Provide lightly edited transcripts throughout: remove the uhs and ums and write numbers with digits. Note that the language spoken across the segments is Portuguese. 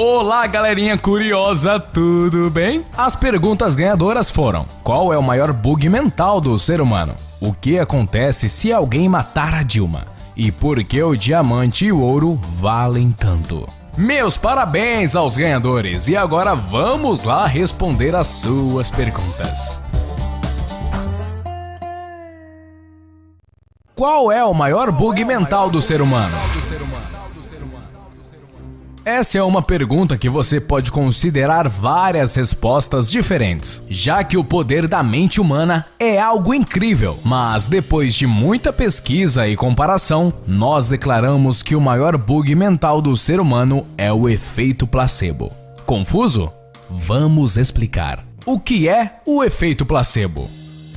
Olá, galerinha curiosa, tudo bem? As perguntas ganhadoras foram: qual é o maior bug mental do ser humano? O que acontece se alguém matar a Dilma? E por que o diamante e o ouro valem tanto? Meus parabéns aos ganhadores! E agora vamos lá responder as suas perguntas. Qual é o maior bug mental do ser humano? Essa é uma pergunta que você pode considerar várias respostas diferentes, já que o poder da mente humana é algo incrível. Mas depois de muita pesquisa e comparação, nós declaramos que o maior bug mental do ser humano é o efeito placebo. Confuso? Vamos explicar. O que é o efeito placebo?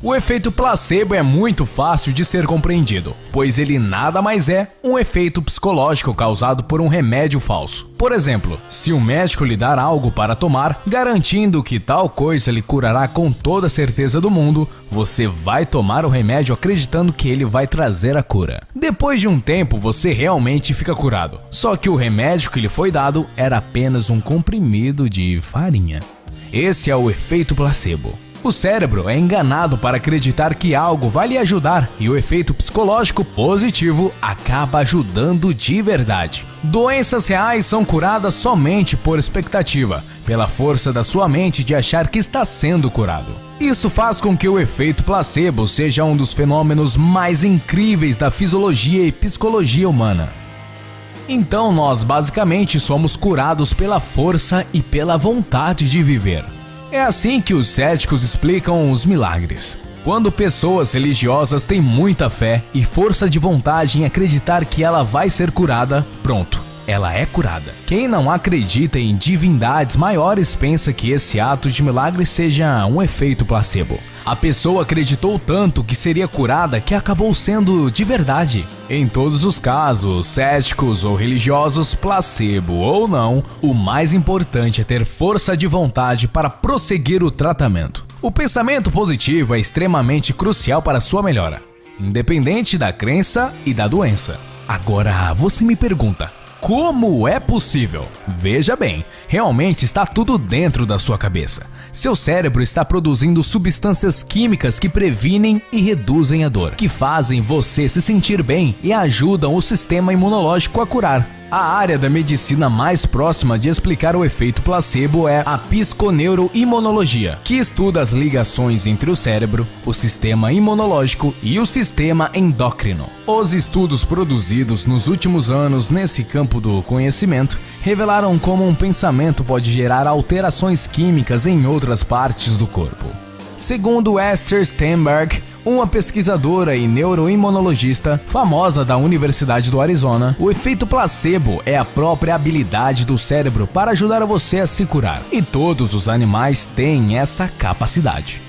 O efeito placebo é muito fácil de ser compreendido, pois ele nada mais é um efeito psicológico causado por um remédio falso. Por exemplo, se um médico lhe dar algo para tomar, garantindo que tal coisa lhe curará com toda a certeza do mundo, você vai tomar o remédio acreditando que ele vai trazer a cura. Depois de um tempo, você realmente fica curado, só que o remédio que lhe foi dado era apenas um comprimido de farinha. Esse é o efeito placebo. O cérebro é enganado para acreditar que algo vai lhe ajudar e o efeito psicológico positivo acaba ajudando de verdade. Doenças reais são curadas somente por expectativa, pela força da sua mente de achar que está sendo curado. Isso faz com que o efeito placebo seja um dos fenômenos mais incríveis da fisiologia e psicologia humana. Então nós basicamente somos curados pela força e pela vontade de viver. É assim que os céticos explicam os milagres. Quando pessoas religiosas têm muita fé e força de vontade em acreditar que ela vai ser curada, pronto, ela é curada. Quem não acredita em divindades maiores pensa que esse ato de milagre seja um efeito placebo. A pessoa acreditou tanto que seria curada que acabou sendo de verdade. Em todos os casos, céticos ou religiosos, placebo ou não, o mais importante é ter força de vontade para prosseguir o tratamento. O pensamento positivo é extremamente crucial para a sua melhora, independente da crença e da doença. Agora, você me pergunta: como é possível? Veja bem, realmente está tudo dentro da sua cabeça. Seu cérebro está produzindo substâncias químicas que previnem e reduzem a dor, que fazem você se sentir bem e ajudam o sistema imunológico a curar. A área da medicina mais próxima de explicar o efeito placebo é a psiconeuroimunologia, que estuda as ligações entre o cérebro, o sistema imunológico e o sistema endócrino. Os estudos produzidos nos últimos anos nesse campo do conhecimento revelaram como um pensamento pode gerar alterações químicas em outras partes do corpo. Segundo Esther Sternberg, uma pesquisadora e neuroimunologista famosa da Universidade do Arizona, o efeito placebo é a própria habilidade do cérebro para ajudar você a se curar. E todos os animais têm essa capacidade.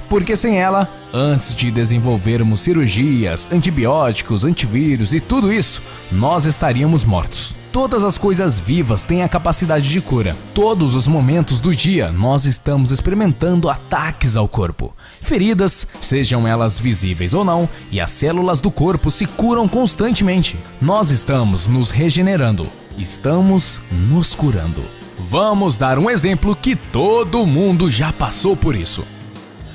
Porque sem ela, antes de desenvolvermos cirurgias, antibióticos, antivírus e tudo isso, nós estaríamos mortos. Todas as coisas vivas têm a capacidade de cura. Todos os momentos do dia, nós estamos experimentando ataques ao corpo. Feridas, sejam elas visíveis ou não, e as células do corpo se curam constantemente. Nós estamos nos regenerando. Estamos nos curando. Vamos dar um exemplo que todo mundo já passou por isso.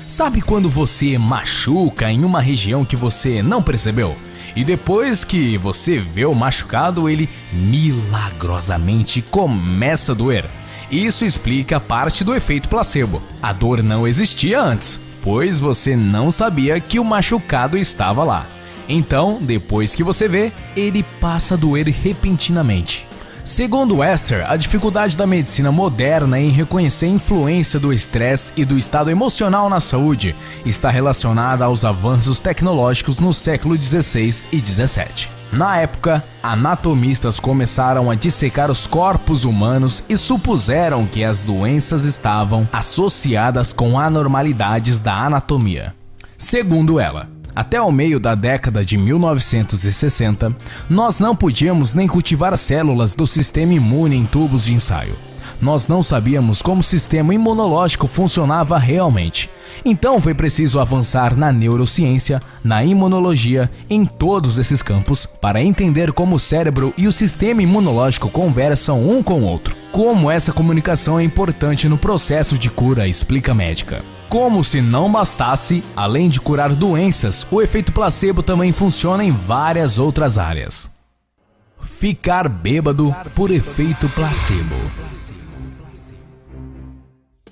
Sabe quando você machuca em uma região que você não percebeu? E depois que você vê o machucado, ele milagrosamente começa a doer. Isso explica parte do efeito placebo. A dor não existia antes, pois você não sabia que o machucado estava lá. Então, depois que você vê, ele passa a doer repentinamente. Segundo Esther, a dificuldade da medicina moderna em reconhecer a influência do estresse e do estado emocional na saúde está relacionada aos avanços tecnológicos no século XVI e XVII. Na época, anatomistas começaram a dissecar os corpos humanos e supuseram que as doenças estavam associadas com anormalidades da anatomia. Segundo ela, até o meio da década de 1960, nós não podíamos nem cultivar células do sistema imune em tubos de ensaio. nós não sabíamos como o sistema imunológico funcionava realmente. Então foi preciso avançar na neurociência, na imunologia, em todos esses campos, para entender como o cérebro e o sistema imunológico conversam um com o outro. Como essa comunicação é importante no processo de cura, explica a médica. Como se não bastasse, além de curar doenças, o efeito placebo também funciona em várias outras áreas. Ficar bêbado por efeito placebo.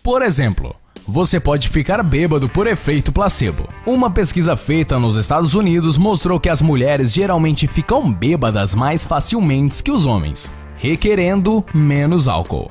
Por exemplo, você pode ficar bêbado por efeito placebo. Uma pesquisa feita nos Estados Unidos mostrou que as mulheres geralmente ficam bêbadas mais facilmente que os homens, requerendo menos álcool.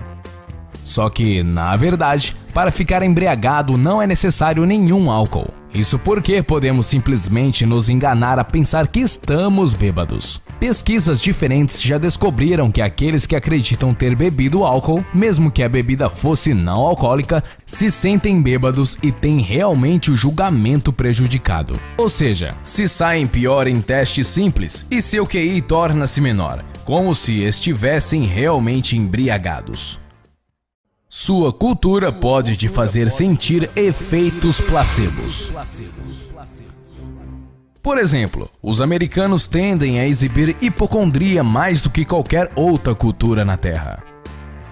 Só que, na verdade, para ficar embriagado não é necessário nenhum álcool. Isso porque podemos simplesmente nos enganar a pensar que estamos bêbados. Pesquisas diferentes já descobriram que aqueles que acreditam ter bebido álcool, mesmo que a bebida fosse não alcoólica, se sentem bêbados e têm realmente o julgamento prejudicado. Ou seja, se saem pior em testes simples e seu QI torna-se menor, como se estivessem realmente embriagados. Sua cultura pode te fazer sentir efeitos placebos. Por exemplo, os americanos tendem a exibir hipocondria mais do que qualquer outra cultura na Terra,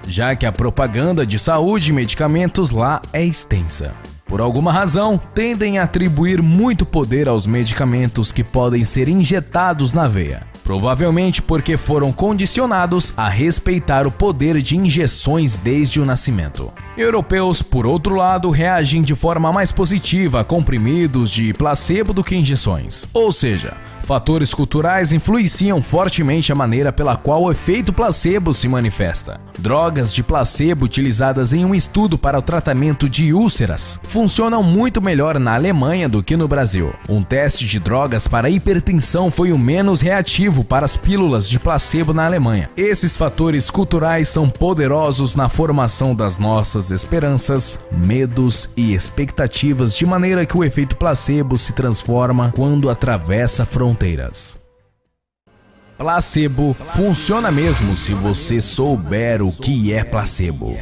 já que a propaganda de saúde e medicamentos lá é extensa. Por alguma razão, tendem a atribuir muito poder aos medicamentos que podem ser injetados na veia. Provavelmente porque foram condicionados a respeitar o poder de injeções desde o nascimento. Europeus, por outro lado, reagem de forma mais positiva a comprimidos de placebo do que injeções. Ou seja, fatores culturais influenciam fortemente a maneira pela qual o efeito placebo se manifesta. Drogas de placebo utilizadas em um estudo para o tratamento de úlceras funcionam muito melhor na Alemanha do que no Brasil. Um teste de drogas para hipertensão foi o menos reativo para as pílulas de placebo na Alemanha. Esses fatores culturais são poderosos na formação das nossas esperanças, medos e expectativas, de maneira que o efeito placebo se transforma quando atravessa fronteiras. Placebo funciona mesmo se você souber o que é placebo.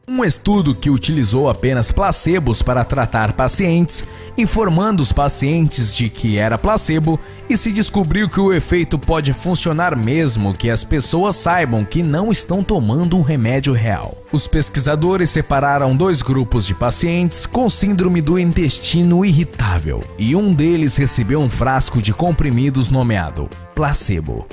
Um estudo que utilizou apenas placebos para tratar pacientes, informando os pacientes de que era placebo, e se descobriu que o efeito pode funcionar mesmo que as pessoas saibam que não estão tomando um remédio real. Os pesquisadores separaram dois grupos de pacientes com síndrome do intestino irritável, e um deles recebeu um frasco de comprimidos nomeado placebo,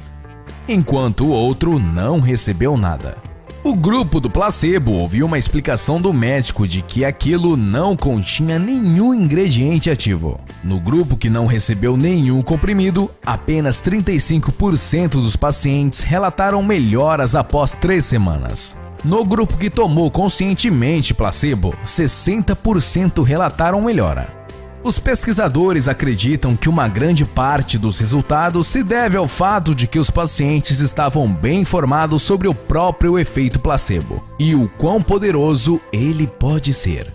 enquanto o outro não recebeu nada. O grupo do placebo ouviu uma explicação do médico de que aquilo não continha nenhum ingrediente ativo. No grupo que não recebeu nenhum comprimido, apenas 35% dos pacientes relataram melhoras após 3 semanas. No grupo que tomou conscientemente placebo, 60% relataram melhora. Os pesquisadores acreditam que uma grande parte dos resultados se deve ao fato de que os pacientes estavam bem informados sobre o próprio efeito placebo e o quão poderoso ele pode ser.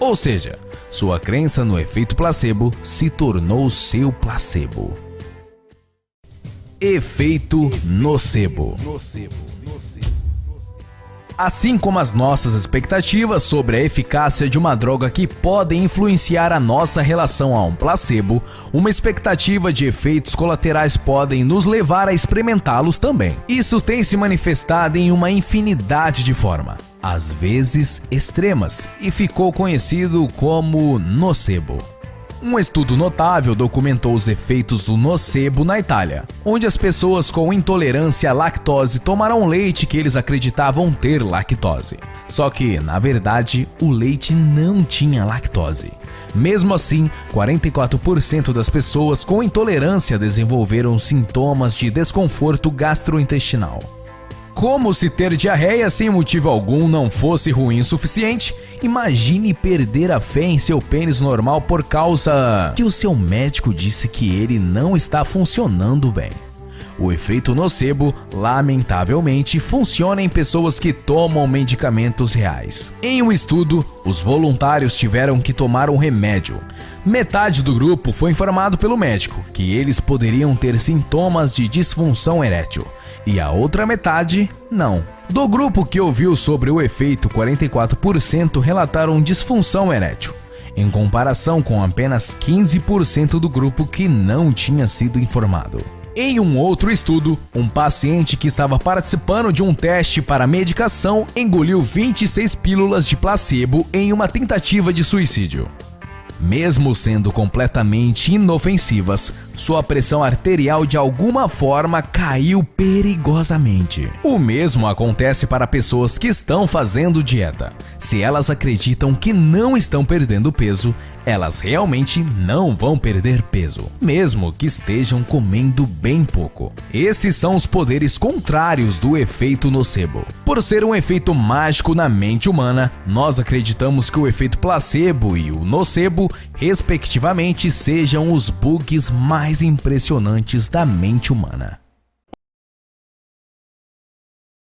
Ou seja, sua crença no efeito placebo se tornou seu placebo. Efeito nocebo. Assim como as nossas expectativas sobre a eficácia de uma droga que podem influenciar a nossa relação a um placebo, uma expectativa de efeitos colaterais podem nos levar a experimentá-los também. Isso tem se manifestado em uma infinidade de formas, às vezes extremas, e ficou conhecido como nocebo. Um estudo notável documentou os efeitos do nocebo na Itália, onde as pessoas com intolerância à lactose tomaram leite que eles acreditavam ter lactose. Só que, na verdade, o leite não tinha lactose. Mesmo assim, 44% das pessoas com intolerância desenvolveram sintomas de desconforto gastrointestinal. Como se ter diarreia sem motivo algum não fosse ruim o suficiente, imagine perder a fé em seu pênis normal por causa que o seu médico disse que ele não está funcionando bem. O efeito nocebo, lamentavelmente, funciona em pessoas que tomam medicamentos reais. Em um estudo, os voluntários tiveram que tomar um remédio. Metade do grupo foi informado pelo médico que eles poderiam ter sintomas de disfunção erétil, e a outra metade, não. Do grupo que ouviu sobre o efeito, 44% relataram disfunção erétil, em comparação com apenas 15% do grupo que não tinha sido informado. Em um outro estudo, um paciente que estava participando de um teste para medicação engoliu 26 pílulas de placebo em uma tentativa de suicídio. Mesmo sendo completamente inofensivas, sua pressão arterial de alguma forma caiu perigosamente. O mesmo acontece para pessoas que estão fazendo dieta. Se elas acreditam que não estão perdendo peso, elas realmente não vão perder peso, mesmo que estejam comendo bem pouco. Esses são os poderes contrários do efeito nocebo. Por ser um efeito mágico na mente humana, nós acreditamos que o efeito placebo e o nocebo, respectivamente, sejam os bugs mais impressionantes da mente humana.